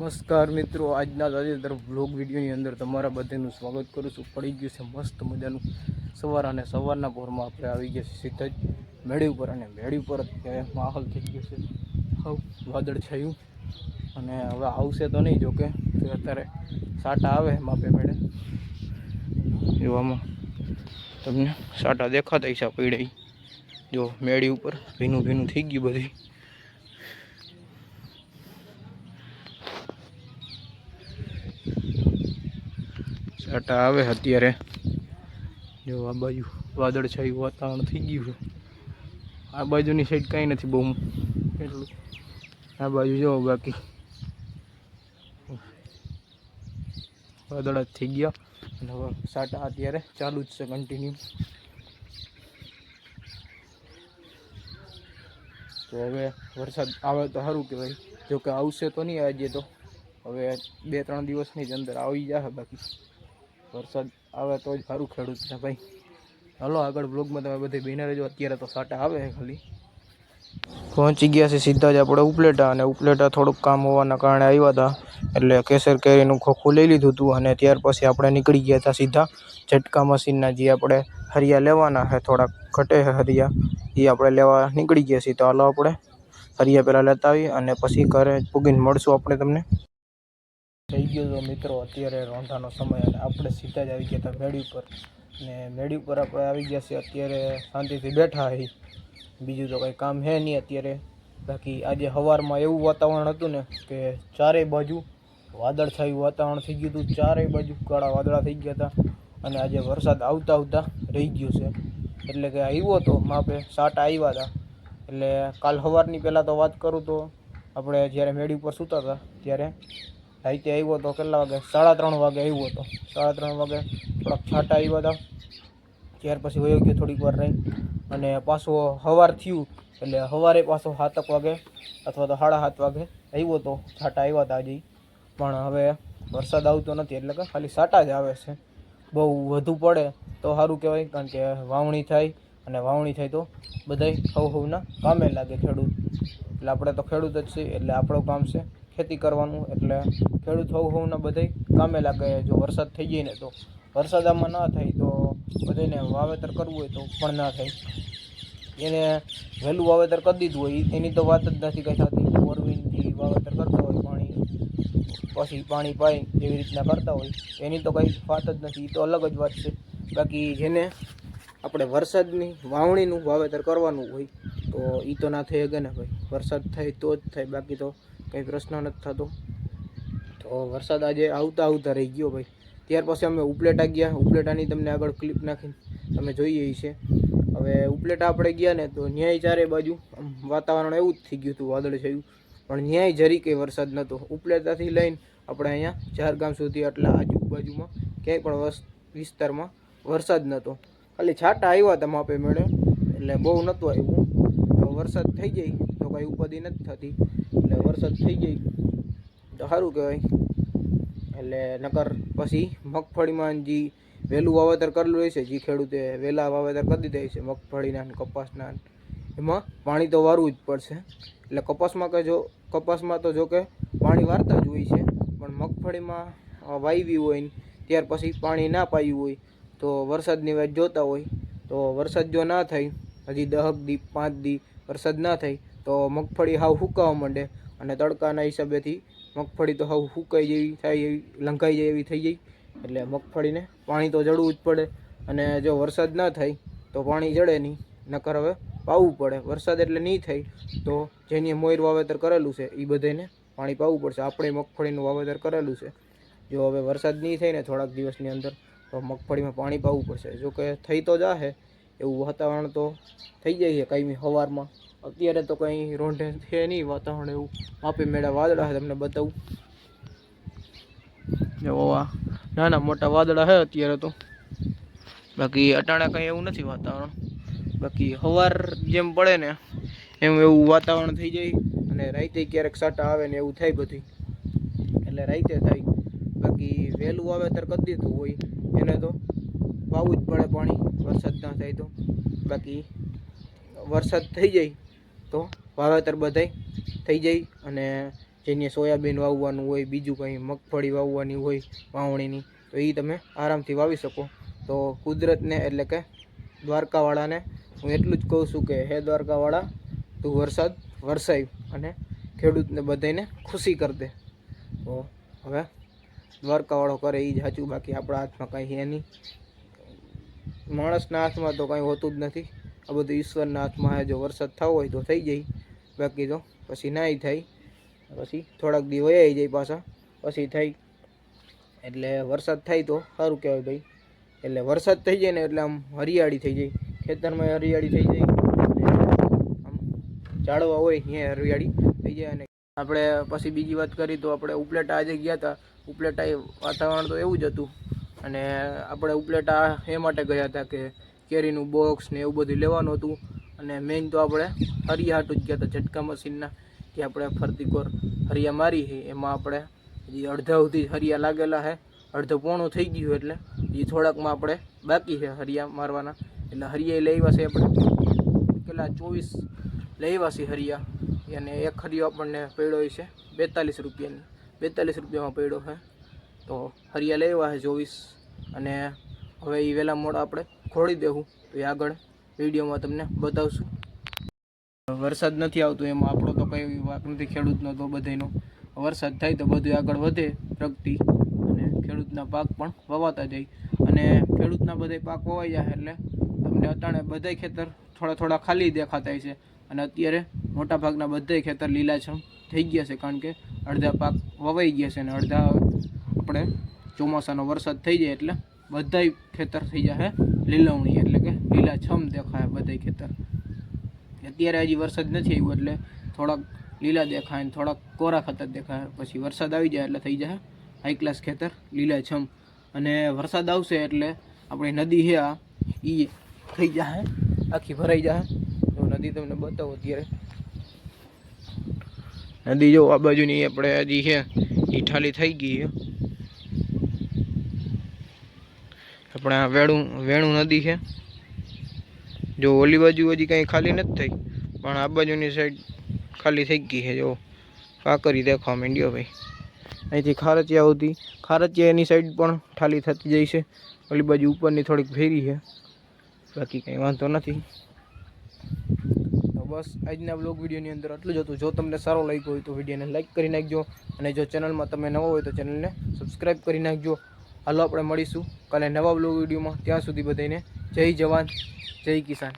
નમસ્કાર મિત્રો, આજના તાજેતર વ્લોગ વિડીયોની અંદર તમારા બધાનું સ્વાગત કરું છું। પડી ગયું છે મસ્ત મજાનું સવાર અને સવારના પહોરમાં આપણે આવી ગયા છીએ સીધા જ મેળી ઉપર। અને મેળી ઉપર અત્યારે માહોલ થઈ ગયો છે વાદળ છાયું, અને હવે આવશે તો નહીં, જોકે અત્યારે સાટા આવે માપે મેળે એવામાં તમને સાટા દેખાતા છે પીડે જો મેળી ઉપર ભીનું ભીનું થઈ ગયું બધી। સાટા આવે અત્યારે જો આ બાજુ વાદળ છાયું વાતાવરણ થઈ ગયું છે। આ બાજુની સાઈડ કાંઈ નથી બહુ એટલું, આ બાજુ જો બાકી વાદળ જ થઈ ગયા અને હવે સાટા અત્યારે ચાલુ જ છે કન્ટિન્યુ। તો હવે વરસાદ આવે તો સારું કહેવાય, જોકે આવશે તો નહીં આજે, તો હવે 2-3 દિવસની જ અંદર આવી જશે। બાકી વરસાદ આવે તો જ સારું ખેડૂતને ભાઈ। હાલો આગળ બ્લોગમાં તમે બધી બિના રહેજો। અત્યારે તો સાટા આવે ખાલી। પહોંચી ગયા છે સીધા જ આપણે ઉપલેટા, અને ઉપલેટા થોડુંક કામ હોવાના કારણે આવ્યા હતા, એટલે કેસર કેરીનું ખોખું લઈ લીધું હતું। અને ત્યાર પછી આપણે નીકળી ગયા હતા સીધા ઝટકા મશીનના, જે આપણે હરિયા લેવાના છે, થોડાક ઘટે છે હરિયા, એ આપણે લેવા નીકળી ગયા છીએ। તો હાલો આપણે હરિયા પહેલાં લેતા આવી અને પછી ઘરે પૂગીને મળશું આપણે તમને। થઈ ગયો તો મિત્રો અત્યારે રોંધાનો સમય, અને આપણે સીધા જ આવી ગયા હતા મેળી ઉપર। ને મેળી ઉપર આપણે આવી ગયા છીએ, અત્યારે શાંતિથી બેઠા હી, બીજું તો કંઈ કામ છે નહીં અત્યારે। બાકી આજે સવારમાં એવું વાતાવરણ હતું ને કે ચારેય બાજુ વાદળછાયું વાતાવરણ થઈ ગયું હતું, ચારેય બાજુ કાળા વાદળા થઈ ગયા હતા। અને આજે વરસાદ આવતા આવતા રહી ગયો છે, એટલે કે આવ્યો તો માપે સાટા આવ્યા હતા। એટલે કાલ સવારની પહેલાં તો વાત કરું તો આપણે જ્યારે મેળી ઉપર સૂતા હતા ત્યારે રાતે આવ્યો તો કેટલા વાગે, 3:30 વાગે આવ્યો હતો। 3:30 વાગે થોડાક છાંટા આવ્યા હતા, ત્યાર પછી વયો ગયો થોડીક વાર રહી, અને પાછો સવાર થયું એટલે સવારે પાછો 7 વાગે અથવા તો 7:30 વાગે આવ્યો તો, છાંટા આવ્યા હતા આજે। પણ હવે વરસાદ આવતો નથી, એટલે કે ખાલી સાટા જ આવે છે। બહુ વધુ પડે તો સારું કહેવાય, કારણ કે વાવણી થાય, અને વાવણી થાય તો બધાય હવના કામે લાગે ખેડૂત। એટલે આપણે તો ખેડૂત જ છીએ, એટલે આપણું કામ છે ખેતી કરવાનું, એટલે ખેડૂત હવના બધાય કામે લાગે। જો વરસાદ થઈ જાય ને તો વરસાદ આમાં ના થાય તો બધાને વાવેતર કરવું હોય તો પણ ના થાય। એને વહેલું વાવેતર કરી દીધું હોય એની તો વાત જ નથી કંઈ થતી। બોરવેલથી વાવેતર કરતા હોય, પાણી પાય એવી રીતના કરતા હોય, એની તો કંઈ વાત જ નથી, એ તો અલગ જ વાત છે। બાકી જેને આપણે વરસાદની વાવણીનું વાવેતર કરવાનું હોય તો એ તો ના થઈ શકે ને ભાઈ, વરસાદ થાય તો જ થાય, બાકી તો કંઈ પ્રશ્ન નથી થતો। તો વરસાદ આજે આવતા આવતા રહી ગયો ભાઈ। ત્યાર પછી અમે ઉપલેટા ગયા, ઉપલેટાની તમને આગળ ક્લિપ નાખીને તમે જોઈએ છે। હવે ઉપલેટા આપણે ગયા ને તો ન્યાય ચારે બાજુ વાતાવરણ એવું જ થઈ ગયું હતું વાદળ છાયું, પણ ન્યાય જરી કંઈ વરસાદ નહોતો। ઉપલેટાથી લઈને આપણે અહીંયા 4 ગામ સુધી આટલા આજુબાજુમાં ક્યાંય પણ વિસ્તારમાં વરસાદ નહોતો, ખાલી છાંટા આવ્યા હતા માપે મેળે, એટલે બહુ નહોતું આવ્યું। તો વરસાદ થઈ જાય તો કાંઈ ઉપાધિ નથી થતી, એટલે વરસાદ થઈ જાય તો સારું કહેવાય। એટલે નકર પછી મગફળીમાં જે વહેલું વાવેતર કરેલું હોય છે, જે ખેડૂતે વહેલા વાવેતર કરી દીધા હોય છે મગફળીના ને કપાસના, એમાં પાણી તો વારવું જ પડશે। એટલે કપાસમાં તો જો કે પાણી વારતા જ હોય છે, પણ મગફળીમાં વાવી હોય ને ત્યાર પછી પાણી ના પાયું હોય તો વરસાદની વાત જોતા હોય, તો વરસાદ જો ના થાય, હજી 10 દી 5 દી વરસાદ ના થાય તો મગફળી હાવ સુકાવા માંડે, અને તડકાના હિસાબેથી મગફળી તો હાવ સુકાઈ જેવી થાય, એવી લંઘાઈ જાય એવી થઈ જાય। એટલે મગફળીને પાણી તો જડવું જ પડે, અને જો વરસાદ ના થાય તો પાણી જડે નહીં, નકર હવે પાવું પડે। વરસાદ એટલે નહીં થાય તો જેની મોર વાવેતર કરેલું છે એ બધાને પાણી પાવું પડશે। આપણે મગફળીનું વાવેતર કરેલું છે, જો હવે વરસાદ નહીં થાય ને થોડાક દિવસની અંદર તો મગફળીમાં પાણી પાવું પડશે। જો કે થઈ તો જાહે એવું વાતાવરણ તો થઈ જાય છે કાંઈ સવારમાં, અત્યારે તો કંઈ રોંઢે છે નહીં વાતાવરણ એવું, માપે મેળા વાદળા છે, તમને બતાવું જો નાના મોટા વાદળા છે અત્યારે તો, બાકી અટાણા કંઈ એવું નથી વાતાવરણ। બાકી સવાર જેમ પડે ને એમ એવું વાતાવરણ થઈ જાય, અને રાતે ક્યારેક સાટા આવે ને એવું થાય બધું, એટલે રાતે થાય। બાકી વહેલું વાવેતર કરી દીધું હોય એને તો પાવું જ પડે પાણી, વરસાદ ના થાય તો। બાકી વરસાદ થઈ જાય તો વાવેતર બધાય થઈ જાય, અને જેને સોયાબીન વાવવાનું હોય, બીજું કંઈ મગફળી વાવવાની હોય વાવણીની, તો એ તમે આરામથી વાવી શકો. તો કુદરતને એટલે કે દ્વારકાવાળાને હું એટલું જ કહું છું કે હે દ્વારકાવાળા, તું વરસાદ વરસાવ અને ખેડૂતને બધાને ખુશી કરી દે. તો હવે દ્વારકાવાળો કરે એ જ સાચું, બાકી આપણા હાથમાં કાંઈ છે નહીં. માણસના હાથમાં તો કાંઈ હોતું જ નથી, આ બધું ઈશ્વરના હાથમાં છે. જો વરસાદ થવો હોય તો થઈ જાય, બાકી તો પછી નાય થાય, પછી થોડાક દી વયાઈ જાય પાછા, પછી થાય. એટલે વરસાદ થાય તો સારું કહેવાય ભાઈ. એટલે વરસાદ થઈ જાય ને એટલે આમ હરિયાળી થઈ જાય, ખેતરમાં હરિયાળી થઈ જાય, આમ ઝાડવા હોય ત્યાં હરિયાળી થઈ જાય. અને આપણે પછી બીજી વાત કરી તો આપણે ઉપલેટા આજે ગયા હતા. ઉપલેટા વાતાવરણ તો એવું જ હતું, અને આપણે ઉપલેટા એ માટે ગયા હતા કે કેરીનું બોક્સ ને એવું બધું લેવાનું હતું. અને મેઇન તો આપણે હરિયા હાટું જ ગયા હતા, ઝટકા મશીનના, કે આપણે ફરતી કોર હરિયા મારી છે. એમાં આપણે હજી અડધા સુધી હરિયા લાગેલા છે, અડધું પોણું થઈ ગયું, એટલે એ થોડાકમાં આપણે બાકી છે હરિયા મારવાના. એટલે હરિયા લેવા છે આપણે કેટલા 24 લેવા છે હરિયા, અને એક હરિયો આપણને પડ્યો છે 42 રૂપિયાની, 42 રૂપિયામાં પડ્યો છે. તો હરિયા લેવા છે 24, અને હવે એ વહેલા મોડા આપણે ખોળી દેવું. તો એ આગળ વિડીયોમાં તમને બતાવશું. વરસાદ નથી આવતો એમાં આપણો તો કંઈ વાંક નથી, ખેડૂતનો તો બધાનો. વરસાદ થાય તો બધું આગળ વધે પ્રગતિ, અને ખેડૂતના પાક પણ વવાતા જાય. અને ખેડૂતના બધા પાક વવાઈ જાય એટલે તમને અટાણે બધાય ખેતર થોડા થોડા ખાલી દેખાતા છે. અને અત્યારે મોટાભાગના બધાય ખેતર લીલાછમ થઈ ગયા છે, કારણ કે અડધા પાક વવાઈ ગયા છે, અને અડધા આપણે ચોમાસાનો વરસાદ થઈ જાય એટલે બધાય ખેતર થઈ જાય લીલવણી, એટલે કે લીલાછમ દેખાય બધાય ખેતર. અત્યારે હજી વરસાદ નથી આવ્યો એટલે થોડાક લીલા દેખાય ને થોડાક કોરા ખેતર દેખાય. પછી વરસાદ આવી જાય એટલે થઈ જાય હાઈ ક્લાસ ખેતર લીલાછમ. અને વરસાદ આવશે એટલે આપણી નદી છે આ એ થઈ જાય આખી ભરાઈ જાય. તો નદી તમને બતાવો અત્યારે. નદી જો આ બાજુની આપણે હજી છે એ ઠાલી થઈ ગઈ છે. આપણે આ વેણું નદી છે. જો ઓલી બાજુ હજી કંઈ ખાલી નથી થઈ, પણ આ બાજુની સાઈડ ખાલી થઈ ગઈ છે. જો કાંકરી દેખવા માંડ્યો ભાઈ, અહીંથી ખારચિયા સુધી, ખારચિયાની સાઈડ પણ ઠાલી થતી જાય છે. ઓલી બાજુ ઉપરની થોડીક ફેરી છે, બાકી કંઈ વાંધો નથી. તો બસ આજના બ્લોગ વિડીયોની અંદર આટલું જ હતું. જો તમને સારો લાગ્યો હોય તો વિડીયોને લાઇક કરી નાખજો, અને જો ચેનલમાં તમે નવા હોય તો ચેનલને સબસ્ક્રાઈબ કરી નાખજો. હાલો આપણે મળીશું કાલે નવા બ્લોગ વિડીયોમાં. ત્યાં સુધી બધાને જય જવાન જય કિસાન.